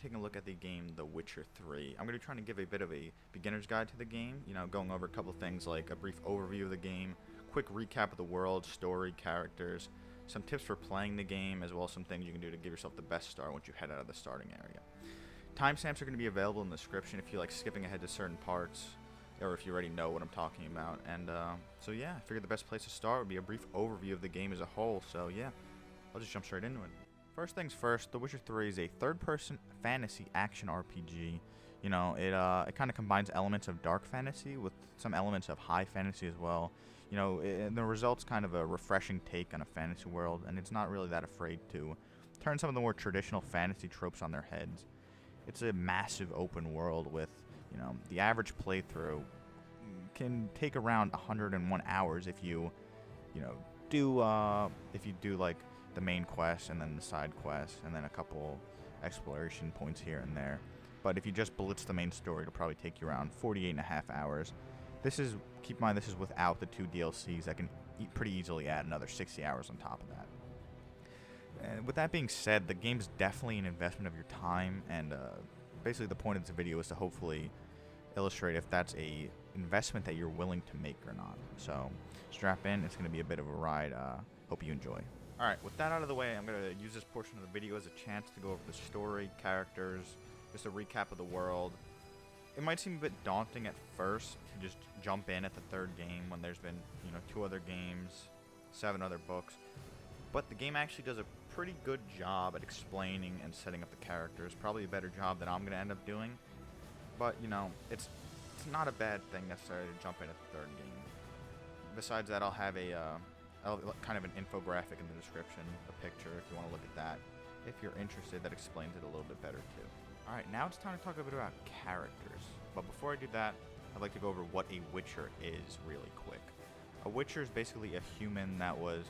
taking a look at the game The Witcher 3. I'm going to be trying to give a bit of a beginner's guide to the game, going over a couple of things like a brief overview of the game, quick recap of the world, story, characters, some tips for playing the game, as well as some things you can do to give yourself the best start once you head out of the starting area. Timestamps are going to be available in the description if you like skipping ahead to certain parts, or if you already know what I'm talking about. And so yeah, I figured the best place to start would be a brief overview of the game as a whole. So yeah, I'll just jump straight into it. First things first, The Witcher 3 is a third-person fantasy action RPG. It kind of combines elements of dark fantasy with some elements of high fantasy as well. The result's kind of a refreshing take on a fantasy world, and it's not really that afraid to turn some of the more traditional fantasy tropes on their heads. It's a massive open world with, the average playthrough can take around 101 hours if you do like the main quest and then the side quests and then a couple exploration points here and there. But if you just blitz the main story, it'll probably take you around 48 and a half hours. Keep in mind, this is without the 2 DLCs that can pretty easily add another 60 hours on top of that. And with that being said, the game's definitely an investment of your time, and basically the point of this video is to hopefully illustrate if that's a investment that you're willing to make or not. So strap in, it's going to be a bit of a ride. Hope you enjoy. Alright, with that out of the way, I'm going to use this portion of the video as a chance to go over the story, characters, just a recap of the world. It might seem a bit daunting at first to just jump in at the third game when there's been, 2 other games, 7 other books. But the game actually does a pretty good job at explaining and setting up the characters. Probably a better job than I'm going to end up doing. But, it's not a bad thing necessarily to jump in at the third game. Besides that, I'll have kind of an infographic in the description, a picture if you want to look at that. If you're interested, that explains it a little bit better too. Alright, now it's time to talk a bit about characters. But before I do that, I'd like to go over what a Witcher is really quick. A Witcher is basically a human that was,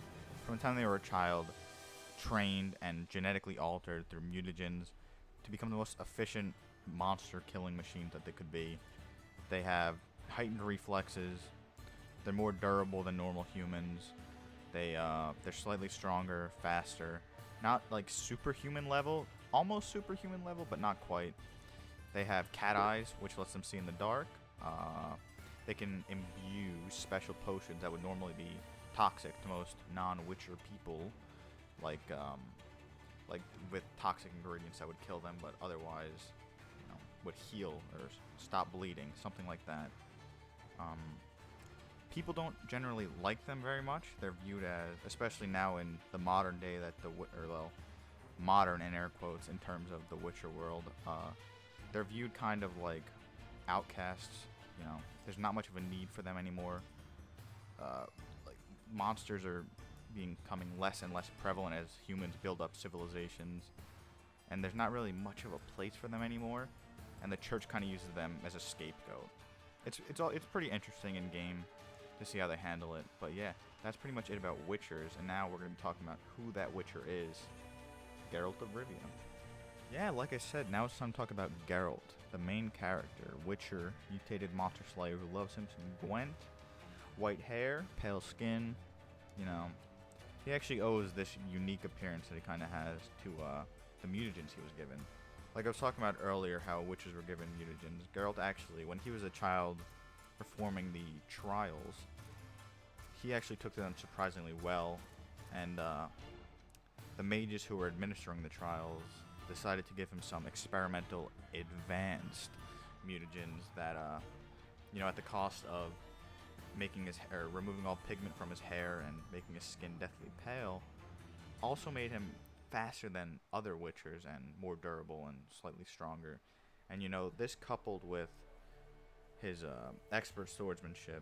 from the time they were a child, trained and genetically altered through mutagens to become the most efficient monster-killing machines that they could be. They have heightened reflexes. They're more durable than normal humans. They're slightly stronger, faster. Not like superhuman level, almost superhuman level, but not quite. They have cat eyes, which lets them see in the dark. They can imbue special potions that would normally be toxic to most non-Witcher people, like with toxic ingredients that would kill them, but otherwise, would heal or stop bleeding, something like that. People don't generally like them very much. They're viewed as, especially now in the modern day, modern in air quotes in terms of the Witcher world, they're viewed kind of like outcasts. There's not much of a need for them anymore. Like monsters are becoming less and less prevalent as humans build up civilizations, and there's not really much of a place for them anymore. And the church kind of uses them as a scapegoat. It's pretty interesting in game to see how they handle it. But yeah, that's pretty much it about Witchers. And now we're going to be talking about who that Witcher is. Geralt of Rivia. Yeah, like I said, now it's time to talk about Geralt, the main character, Witcher, mutated monster slayer who loves him some Gwent, white hair, pale skin. He actually owes this unique appearance that he kind of has to the mutagens he was given. Like I was talking about earlier, how witches were given mutagens. Geralt actually, when he was a child performing the trials, he actually took to them surprisingly well, and the mages who were administering the trials decided to give him some experimental advanced mutagens that, at the cost of removing all pigment from his hair and making his skin deathly pale, also made him faster than other Witchers and more durable and slightly stronger. And this coupled with his expert swordsmanship,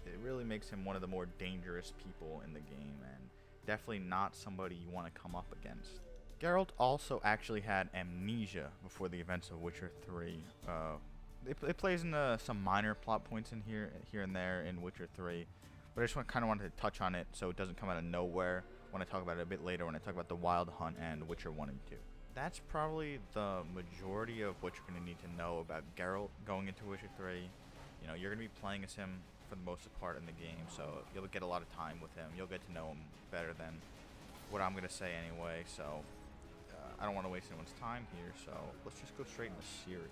it really makes him one of the more dangerous people in the game, and definitely not somebody you want to come up against. Geralt also actually had amnesia before the events of Witcher 3. It plays into some minor plot points in here and there in Witcher 3, but I just kind of wanted to touch on it so it doesn't come out of nowhere when I talk about it a bit later, when I talk about the Wild Hunt and Witcher 1 and 2. That's probably the majority of what you're going to need to know about Geralt going into Witcher 3. You're going to be playing as him for the most part in the game, so you'll get a lot of time with him. You'll get to know him better than what I'm going to say anyway, so I don't want to waste anyone's time here, so let's just go straight into Ciri.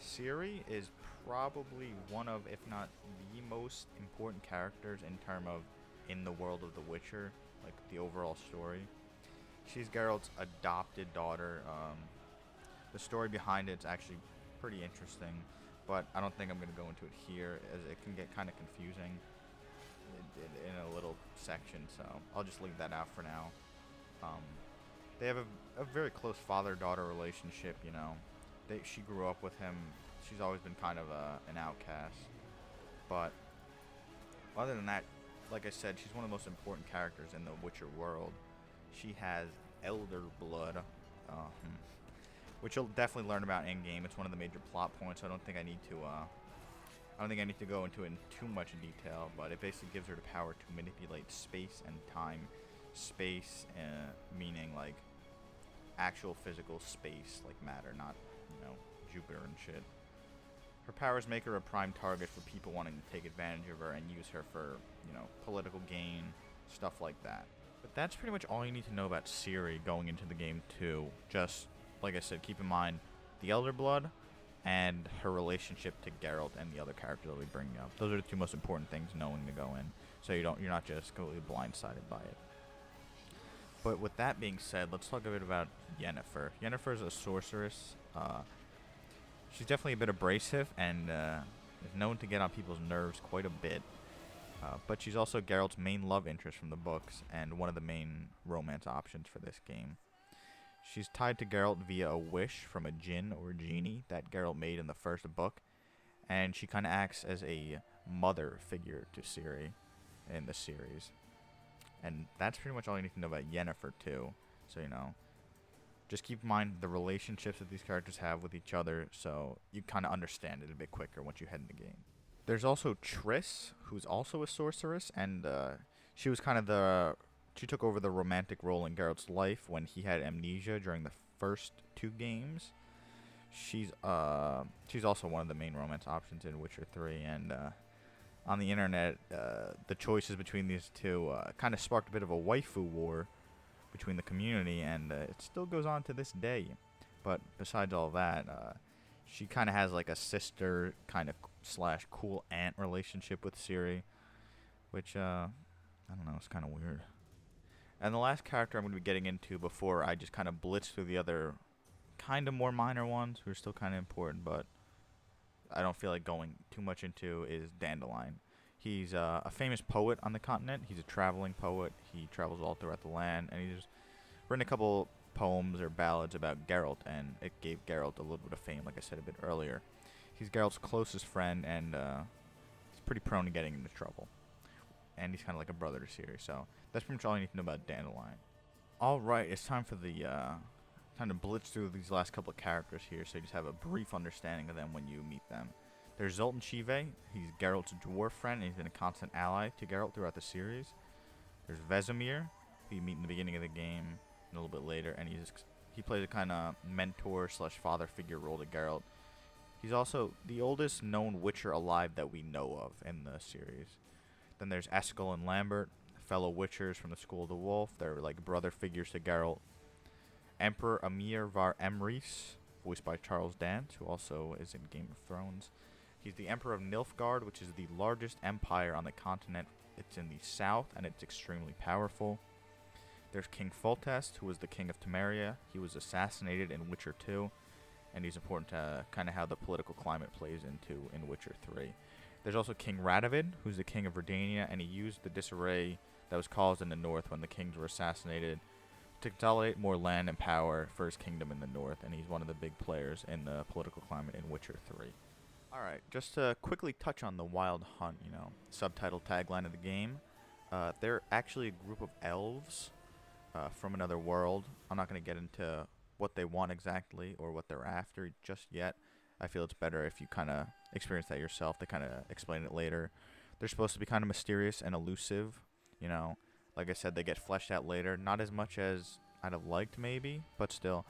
Ciri is probably one of, if not the most important characters in the world of The Witcher, like the overall story. She's Geralt's adopted daughter. The story behind it's actually pretty interesting, but I don't think I'm going to go into it here, as it can get kind of confusing in a little section, so I'll just leave that out for now. They have a very close father-daughter relationship, you know. She grew up with him. She's always been kind of an outcast. But other than that, like I said, she's one of the most important characters in the Witcher world. She has elder blood, which you'll definitely learn about in game. It's one of the major plot points. So I don't think I need to go into it in too much detail. But it basically gives her the power to manipulate space and time. Space, meaning like actual physical space, like matter, not, you know, Jupiter and shit. Her powers make her a prime target for people wanting to take advantage of her and use her for, you know, political gain, stuff like that. But that's pretty much all you need to know about Ciri going into the game too. Just, like I said, keep in mind the Elder Blood and her relationship to Geralt and the other characters that we bring up. Those are the two most important things knowing to go in, so you're not just completely blindsided by it. But with that being said, let's talk a bit about Yennefer. Yennefer is a sorceress. She's definitely a bit abrasive and is known to get on people's nerves quite a bit. But she's also Geralt's main love interest from the books and one of the main romance options for this game. She's tied to Geralt via a wish from a djinn or genie that Geralt made in the first book. And she kind of acts as a mother figure to Ciri in the series. And that's pretty much all you need to know about Yennefer too. So, you know, just keep in mind the relationships that these characters have with each other, so you kind of understand it a bit quicker once you head in the game. There's also Triss, who's also a sorceress, and she was kind of she took over the romantic role in Geralt's life when he had amnesia during the first 2 games. She's also one of the main romance options in Witcher 3, and on the internet, the choices between these two kind of sparked a bit of a waifu war between the community, and it still goes on to this day. But besides all that, she kind of has like a sister kind of / cool aunt relationship with Ciri, which I don't know, it's kind of weird. And the last character I'm going to be getting into before I just kind of blitz through the other kind of more minor ones who are still kind of important, but I don't feel like going too much into, is Dandelion. He's a famous poet on the continent. He's a traveling poet. He travels all throughout the land, and he's written a couple poems or ballads about Geralt, and it gave Geralt a little bit of fame, like I said a bit earlier. He's Geralt's closest friend, and he's pretty prone to getting into trouble. And he's kind of like a brother to Ciri, so that's pretty much all you need to know about Dandelion. Alright, it's time for the time to blitz through these last couple of characters here, so you just have a brief understanding of them when you meet them. There's Zoltan Chive. He's Geralt's dwarf friend, and he's been a constant ally to Geralt throughout the series. There's Vesemir, who you meet in the beginning of the game and a little bit later, and he plays a kind of mentor / father figure role to Geralt. He's also the oldest known Witcher alive that we know of in the series. Then there's Eskel and Lambert, fellow Witchers from the School of the Wolf. They're like brother figures to Geralt. Emperor Amir var Emrys, voiced by Charles Dance, who also is in Game of Thrones. He's the Emperor of Nilfgaard, which is the largest empire on the continent. It's in the south, and it's extremely powerful. There's King Foltest, who was the king of Temeria. He was assassinated in Witcher 2, and he's important to kind of how the political climate plays into in Witcher 3. There's also King Radovid, who's the king of Redania, and he used the disarray that was caused in the north when the kings were assassinated to consolidate more land and power for his kingdom in the north, and he's one of the big players in the political climate in Witcher 3. Alright, just to quickly touch on the Wild Hunt, you know, subtitle tagline of the game. They're actually a group of elves from another world. I'm not going to get into what they want exactly or what they're after just yet. I feel it's better if you kind of experience that yourself. They kind of explain it later. They're supposed to be kind of mysterious and elusive, you know. Like I said, they get fleshed out later. Not as much as I'd have liked, maybe, but still,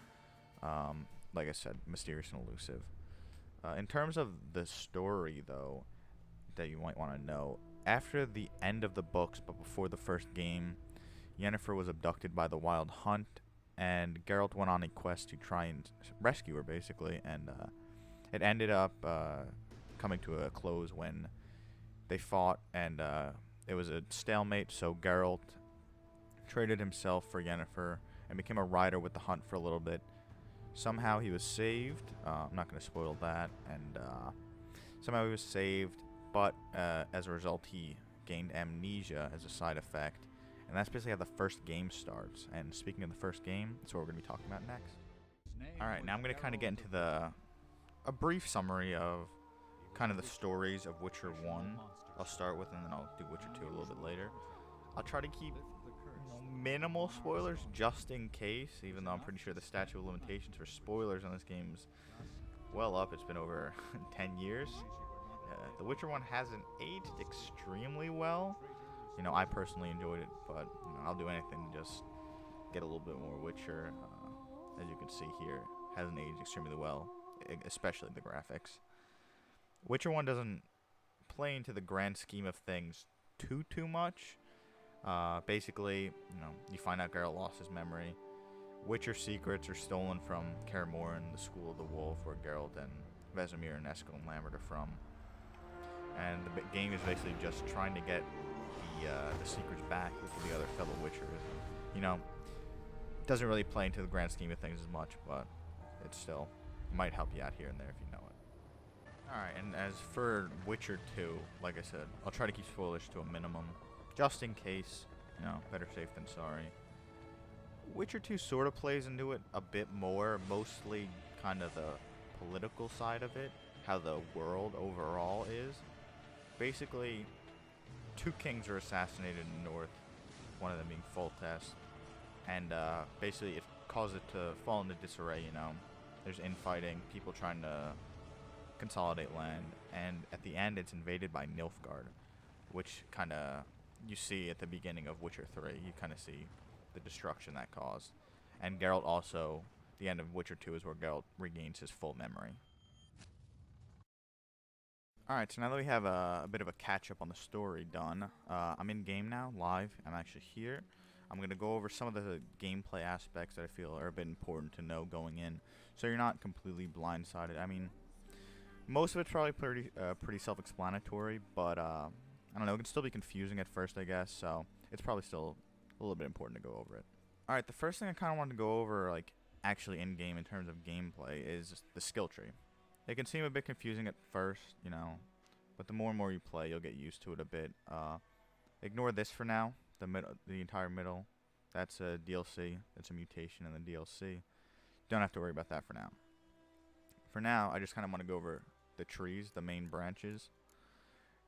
like I said, mysterious and elusive. In terms of the story, though, that you might want to know, after the end of the books, but before the first game, Yennefer was abducted by the Wild Hunt, and Geralt went on a quest to try and rescue her, basically, and it ended up coming to a close when they fought, and it was a stalemate, so Geralt traded himself for Yennefer and became a rider with the hunt for a little bit. Somehow he was saved. I'm not going to spoil that, and somehow he was saved, but as a result he gained amnesia as a side effect, and that's basically how the first game starts. And speaking of the first game, that's what we're going to be talking about next. Alright, now I'm going to kind of get into a brief summary of kind of the stories of Witcher 1. I'll start with, and then I'll do Witcher 2 a little bit later. I'll try to keep minimal spoilers just in case, even though I'm pretty sure the statute of limitations for spoilers on this game is well up. It's been over 10 years. The Witcher 1 hasn't aged extremely well. You know, I personally enjoyed it, but you know, I'll do anything to just get a little bit more Witcher. As you can see here, hasn't aged extremely well, especially the graphics. Witcher 1 doesn't play into the grand scheme of things too much. Basically, you know, you find out Geralt lost his memory. Witcher secrets are stolen from Kaer Morhen, the School of the Wolf, where Geralt and Vesemir and Eskel and Lambert are from. And the game is basically just trying to get the secrets back with the other fellow Witchers. You know, it doesn't really play into the grand scheme of things as much, but it still might help you out here and there if you know it. Alright, and as for Witcher 2, like I said, I'll try to keep spoilers to a minimum, just in case, you know, better safe than sorry. Witcher 2 sort of plays into it a bit more, mostly kind of the political side of it, how the world overall is. Basically, two kings are assassinated in the north, one of them being Foltest, and basically it caused it to fall into disarray, you know. There's infighting, people trying to consolidate land, and at the end it's invaded by Nilfgaard, which kind of you see at the beginning of Witcher 3. You kind of see the destruction that caused. And Geralt also, the end of Witcher 2 is where Geralt regains his full memory. Alright, so now that we have a bit of a catch-up on the story done, I'm in game now, live. I'm actually here. I'm going to go over some of the gameplay aspects that I feel are a bit important to know going in, so you're not completely blindsided. I mean, most of it's probably pretty self-explanatory, but I don't know, it can still be confusing at first, I guess, so it's probably still a little bit important to go over it. Alright, the first thing I kind of wanted to go over, like, actually in-game in terms of gameplay is the skill tree. It can seem a bit confusing at first, you know, but the more and more you play, you'll get used to it a bit. Ignore this for now, the entire middle. That's a DLC, that's a mutation in the DLC. Don't have to worry about that for now. For now, I just kind of want to go over the trees, the main branches.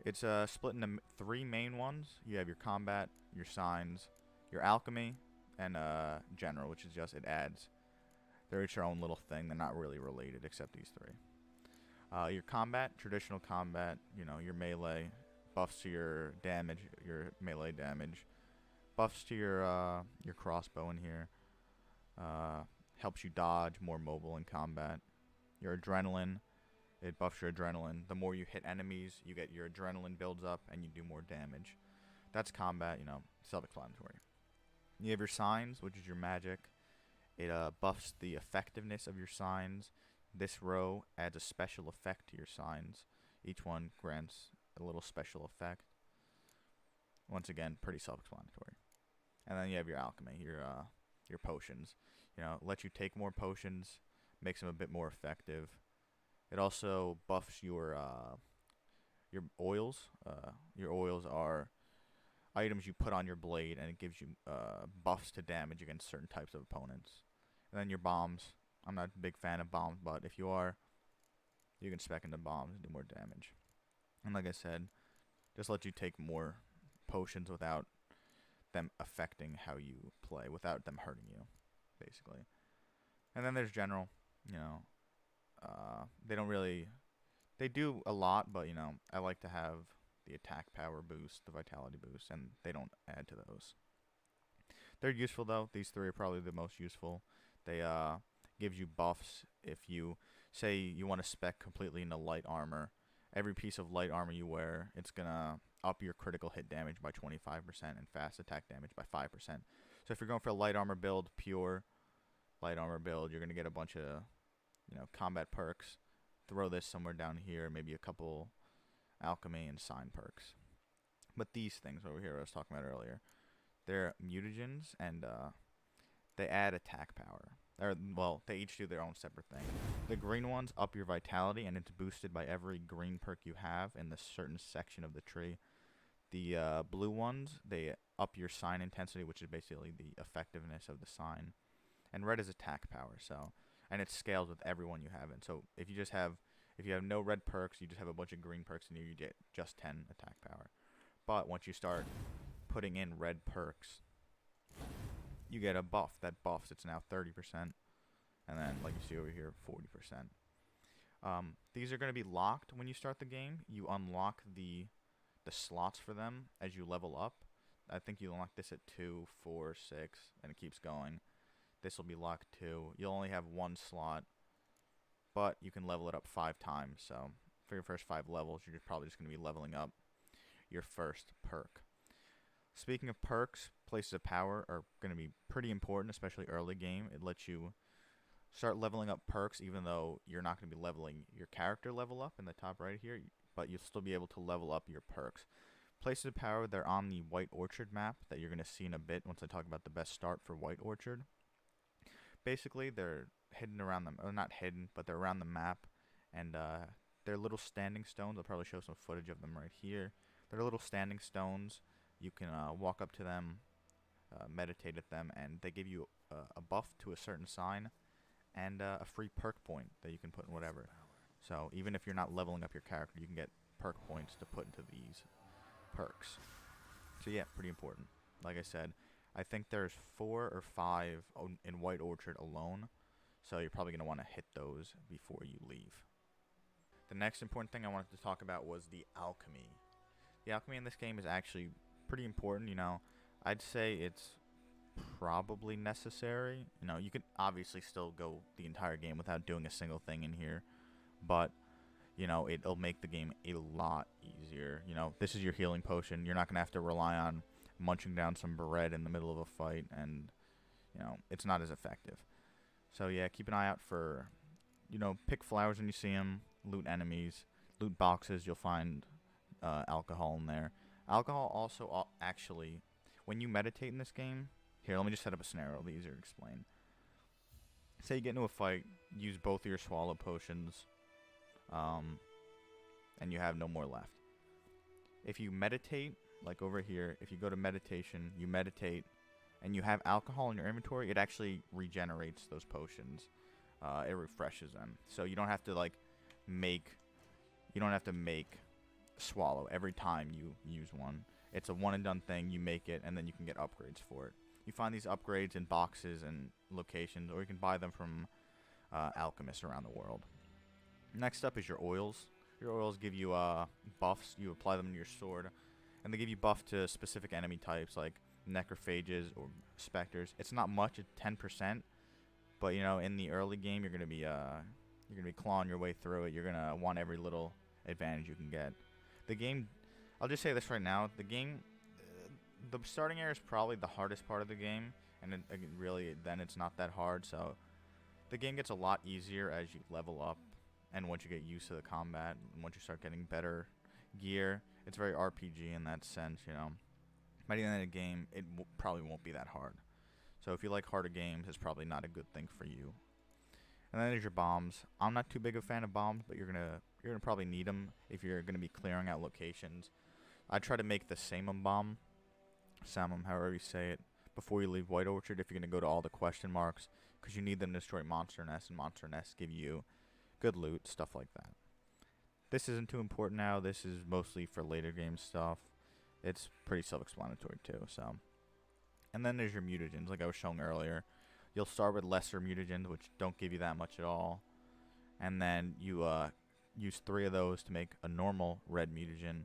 It's split into three main ones. You have your combat, your signs, your alchemy, and general, which is just, it adds. They're each their own little thing. They're not really related except these three. Your combat, traditional combat, you know, your melee, buffs to your damage, your melee damage, buffs to your crossbow in here, helps you dodge, more mobile in combat. Your adrenaline, it buffs your adrenaline. The more you hit enemies, you get your adrenaline builds up and you do more damage. That's combat, you know, self-explanatory. You have your signs, which is your magic. It buffs the effectiveness of your signs. This row adds a special effect to your signs. Each one grants a little special effect. Once again, pretty self-explanatory. And then you have your alchemy, your potions. You know, let you take more potions, makes them a bit more effective. It also buffs your oils. Your oils are items you put on your blade, and it gives you buffs to damage against certain types of opponents. And then your bombs. I'm not a big fan of bombs, but if you are, you can spec into bombs and do more damage. And like I said, just let you take more potions without them affecting how you play, without them hurting you, basically. And then there's general, you know, they do a lot, but, you know, I like to have the attack power boost, the vitality boost, and they don't add to those. They're useful, though. These three are probably the most useful. They, gives you buffs if you, say you want to spec completely into light armor. Every piece of light armor you wear, it's going to up your critical hit damage by 25% and fast attack damage by 5%. So if you're going for a light armor build, pure, light armor build, you're gonna get a bunch of, combat perks. Throw this somewhere down here, maybe a couple alchemy and sign perks. But these things over here I was talking about earlier, they're mutagens, and they add attack power. Or, well, they each do their own separate thing. The green ones up your vitality, and it's boosted by every green perk you have in the certain section of the tree. The blue ones, they up your sign intensity, which is basically the effectiveness of the sign. And red is attack power, and it scales with every one you have. And so if you have no red perks, you just have a bunch of green perks in here, you get just 10 attack power. But once you start putting in red perks, you get a buff. That buffs, it's now 30%. And then, like you see over here, 40%. These are going to be locked when you start the game. You unlock the slots for them as you level up. I think you unlock this at 2, 4, 6, and it keeps going. This will be locked 2. You'll only have 1 slot, but you can level it up 5 times. So for your first 5 levels, you're probably just going to be leveling up your first perk. Speaking of perks, places of power are going to be pretty important, especially early game. It lets you start leveling up perks even though you're not going to be leveling your character level up in the top right here, but you'll still be able to level up your perks. Places of power, they're on the White Orchard map that you're going to see in a bit once I talk about the best start for White Orchard. Basically, they're hidden around them, or not hidden, but they're around the map, and they're little standing stones. I'll probably show some footage of them right here. They're little standing stones. You can walk up to them, meditate at them, and they give you a buff to a certain sign and a free perk point that you can put in whatever. So even if you're not leveling up your character, you can get perk points to put into these perks. So yeah, pretty important. Like I said, I think there's 4 or 5 in White Orchard alone, so you're probably going to want to hit those before you leave. The next important thing I wanted to talk about was the alchemy. The alchemy in this game is actually pretty important. I'd say it's probably necessary. You could obviously still go the entire game without doing a single thing in here, but it'll make the game a lot easier. This is your healing potion. You're not going to have to rely on munching down some bread in the middle of a fight, and it's not as effective. So yeah, keep an eye out for, pick flowers when you see them, loot enemies, loot boxes. You'll find alcohol in there. Alcohol also actually, when you meditate in this game, here, let me just set up a scenario, it'll be easier to explain. Say you get into a fight, use both of your swallow potions, and you have no more left. If you meditate, like over here, if you go to meditation, you meditate, and you have alcohol in your inventory, it actually regenerates those potions. It refreshes them. So you don't have to make swallow every time you use one. It's a one and done thing. You make it, and then you can get upgrades for it. You find these upgrades in boxes and locations, or you can buy them from alchemists around the world. Next up is your oils. Your oils give you buffs. You apply them to your sword, and they give you buff to specific enemy types like necrophages or specters. It's not much, it's 10%, but in the early game you're gonna be clawing your way through it. You're gonna want every little advantage you can get. The game, I'll just say this right now, the game, the starting area is probably the hardest part of the game, and then it's not that hard. So the game gets a lot easier as you level up, and once you get used to the combat, and once you start getting better gear, it's very RPG in that sense. By the end of the game, it probably won't be that hard. So if you like harder games, it's probably not a good thing for you. And then there's your bombs. I'm not too big a fan of bombs, but you're gonna probably need them if you're gonna be clearing out locations. I try to make the Samum bomb, however you say it, before you leave White Orchard if you're gonna go to all the question marks, because you need them to destroy monster nests, and monster nests give you good loot, stuff like that. This isn't too important now. This is mostly for later game stuff. It's pretty self-explanatory too. So, and then there's your mutagens, like I was showing earlier. You'll start with lesser mutagens, which don't give you that much at all, and then you use 3 of those to make a normal red mutagen,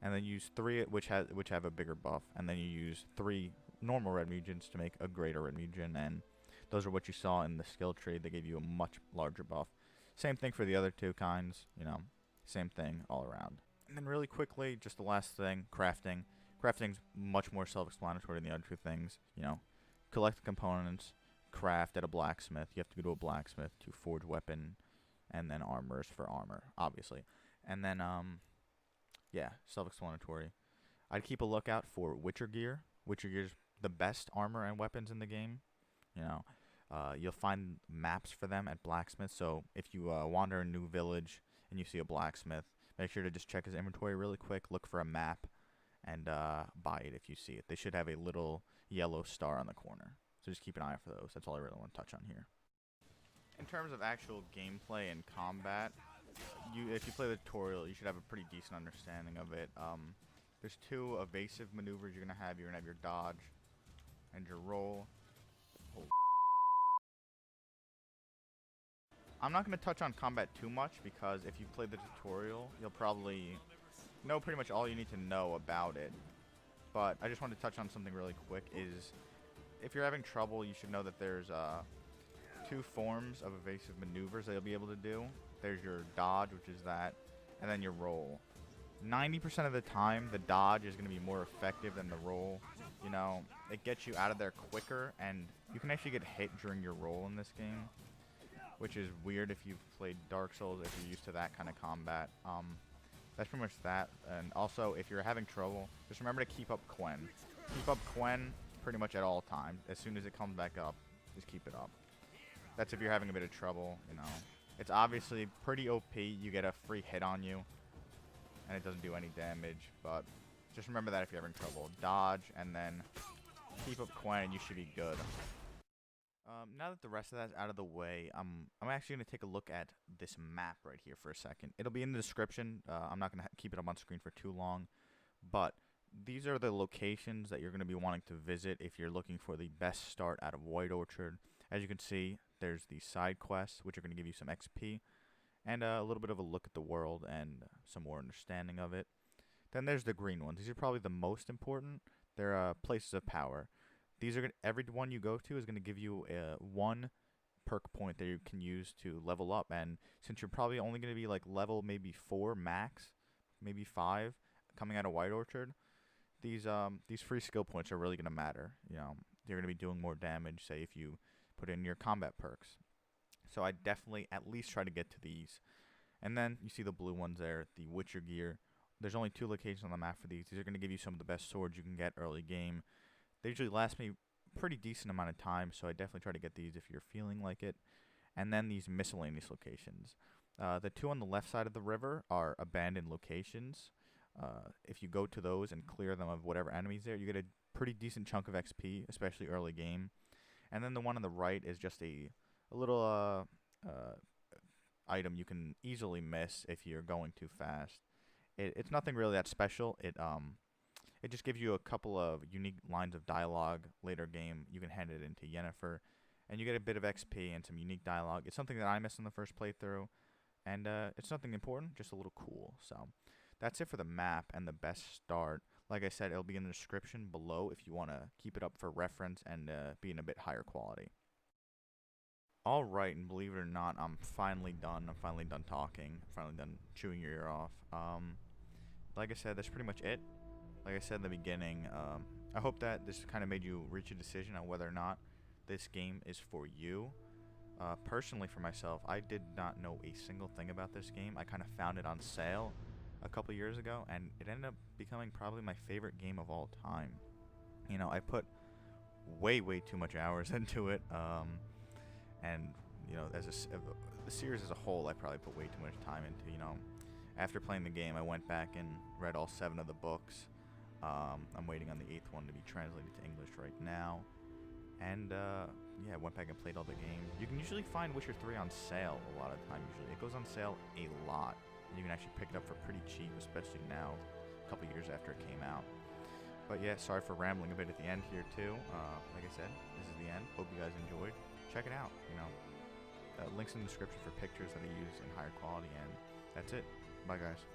and then use 3 which have a bigger buff, and then you use 3 normal red mutagens to make a greater red mutagen, and those are what you saw in the skill tree. They gave you a much larger buff. Same thing for the other 2 kinds, same thing all around. And then really quickly, just the last thing, crafting. Crafting's much more self-explanatory than the other 2 things. Collect the components, craft at a blacksmith. You have to go to a blacksmith to forge weapon, and then armors for armor, obviously. And then, yeah, self-explanatory. I'd keep a lookout for Witcher gear. Witcher gear's the best armor and weapons in the game. You know, you'll find maps for them at blacksmiths. So if you wander a new village and you see a blacksmith, make sure to just check his inventory really quick, look for a map, and buy it if you see it. They should have a little yellow star on the corner. So just keep an eye out for those. That's all I really want to touch on here. In terms of actual gameplay and combat, if you play the tutorial, you should have a pretty decent understanding of it. There's two evasive maneuvers you're going to have. You're going to have your dodge and your roll. Oh. I'm not going to touch on combat too much because if you play the tutorial, you'll probably know pretty much all you need to know about it. But I just want to touch on something really quick is if you're having trouble, you should know that there's two forms of evasive maneuvers that you'll be able to do. There's your dodge, which is that, and then your roll. 90% of the time, the dodge is going to be more effective than the roll. You know, it gets you out of there quicker, and you can actually get hit during your roll in this game, which is weird if you've played Dark Souls, if you're used to that kind of combat. That's pretty much that. And also, if you're having trouble, just remember to keep up Quen. Keep up Quen pretty much at all times. As soon as it comes back up, just keep it up. That's if you're having a bit of trouble, you know. It's obviously pretty OP. You get a free hit on you, and it doesn't do any damage, but just remember that if you're having trouble. Dodge, and then keep up Quen, and you should be good. Now that the rest of that's out of the way, I'm actually going to take a look at this map right here for a second. It'll be in the description. I'm not going to keep it up on screen for too long, but these are the locations that you're going to be wanting to visit if you're looking for the best start out of White Orchard. As you can see, there's the side quests, which are going to give you some XP, and a little bit of a look at the world and some more understanding of it. Then there's the green ones. These are probably the most important. They're places of power. These are every one you go to is going to give you one perk point that you can use to level up. And since you're probably only going to be like level maybe 4 max, maybe 5 coming out of White Orchard, these free skill points are really going to matter. You know, you're going to be doing more damage, say if you put in your combat perks. So I definitely at least try to get to these. And then you see the blue ones there, the Witcher gear. There's only 2 locations on the map for these. These are going to give you some of the best swords you can get early game. They usually last me a pretty decent amount of time, so I definitely try to get these if you're feeling like it. And then these miscellaneous locations. The 2 on the left side of the river are abandoned locations. If you go to those and clear them of whatever enemies there, you get a pretty decent chunk of XP, especially early game. And then the one on the right is just a little item you can easily miss if you're going too fast. It's nothing really that special. It just gives you a couple of unique lines of dialogue later game. You can hand it into Yennefer, and you get a bit of XP and some unique dialogue. It's something that I missed in the first playthrough, and it's nothing important, just a little cool. So that's it for the map and the best start. Like I said, it'll be in the description below if you want to keep it up for reference and be in a bit higher quality. Alright, and believe it or not, I'm finally done. I'm finally done talking. I'm finally done chewing your ear off. Like I said, that's pretty much it. Like I said in the beginning, I hope that this kind of made you reach a decision on whether or not this game is for you. Personally, for myself, I did not know a single thing about this game. I kind of found it on sale a couple years ago, and it ended up becoming probably my favorite game of all time. You know, I put way too much hours into it, and you know, as the series as a whole, I probably put way too much time into. You know, after playing the game, I went back and read all 7 of the books. I'm waiting on the 8th one to be translated to English right now. And, yeah, I went back and played all the games. You can usually find Witcher 3 on sale a lot of the time, usually. It goes on sale a lot. You can actually pick it up for pretty cheap, especially now, a couple years after it came out. But, yeah, sorry for rambling a bit at the end here, too. Like I said, this is the end. Hope you guys enjoyed. Check it out, you know. Links in the description for pictures that I use in higher quality, and that's it. Bye, guys.